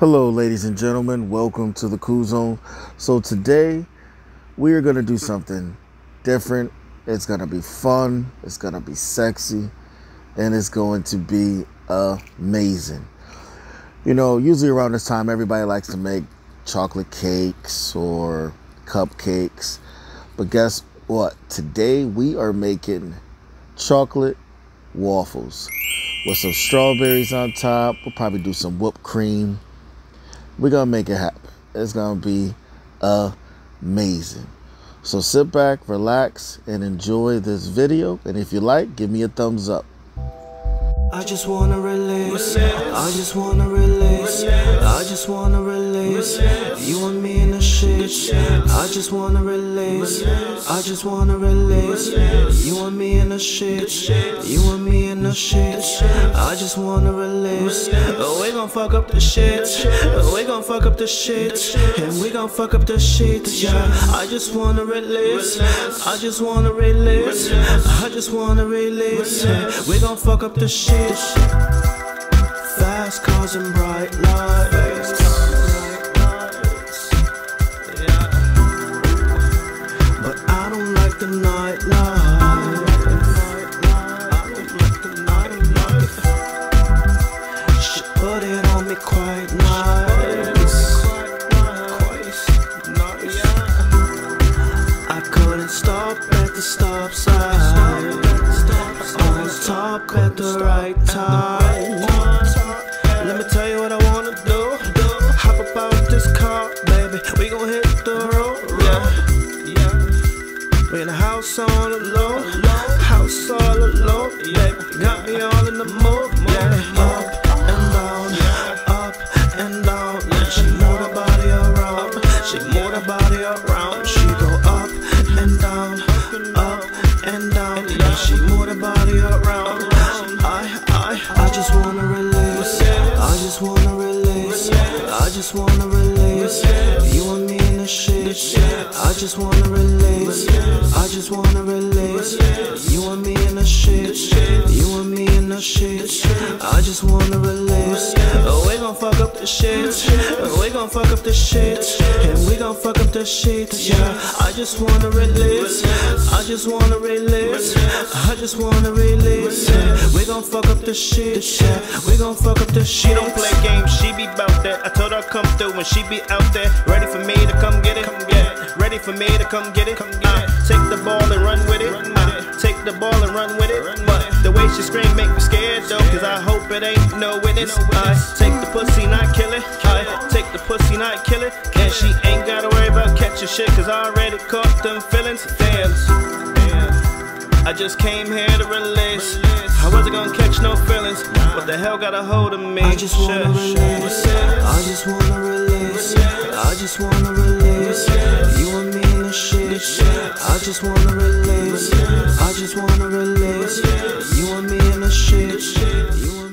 Hello ladies and gentlemen, welcome to the Kool Zone. So today we are going to do something different. It's going to be fun, it's going to be sexy, and it's going to be amazing. You know, usually around this time everybody likes to make chocolate cakes or cupcakes. But guess what? Today we are making chocolate waffles with some strawberries on top. We'll probably do some whipped cream. We're going to make it happen. It's going to be amazing. So sit back, relax, and enjoy this video. And if you like, give me a thumbs up. I just wanna release, I just wanna release, I just wanna release, you and me in the shit. I just wanna release, I just wanna release, you and me in the shit, you and me in the shit. I just wanna release, we gon' fuck up the shit, we gon' fuck up the shit, and we gon' fuck up the shit, yeah. I just wanna release, I just wanna release, I just wanna release, we gon' fuck up the shit. Fast cars and bright lights, yeah. But I don't like the nightlife. I don't like the nightlife. She put it on me quite nice, quite nice. I couldn't stop at the stop sign. Talk at the right time. Let me tell you what I wanna do. Hop up out this car, baby. We gon' hit the road, yeah. We in the house all alone, house all alone, baby. Got me all in the mood, yeah. Up and down, up and down. Yeah, she move her body around, she move her body around. She go up and down, up and down. Yeah, she move her body around. I just wanna release, I just wanna release, I just wanna release, you and me in the shit. I just wanna release, I just wanna release, you and me in the shit, you and me in the shit. I just wanna release, we gon' fuck up the shit, we gon' fuck up the shit, and we gon' fuck up the shit, yeah. I just wanna release, I just wanna release, I just wanna release, we gon' fuck up the shit, yeah. We gon' fuck up the shit. She don't play games, she be bout that. I told her come through when she be out there, ready for me to come get it, ready for me to come get it. Take the ball and run with it, take the ball and run with it. But the way she scream make me scared though, cause I hope it ain't no witness. I take the pussy, not kill it, I take the pussy, not kill it. And she ain't gotta worry about catching shit, cause I already caught them feelings. Damn, I just came here to release. I wasn't gonna catch no feelings. What the hell got a hold of me? I just wanna release, I just wanna release, I just wanna release, you and me in the shit. I just wanna release, I just wanna release, you and me in the shit, you and me.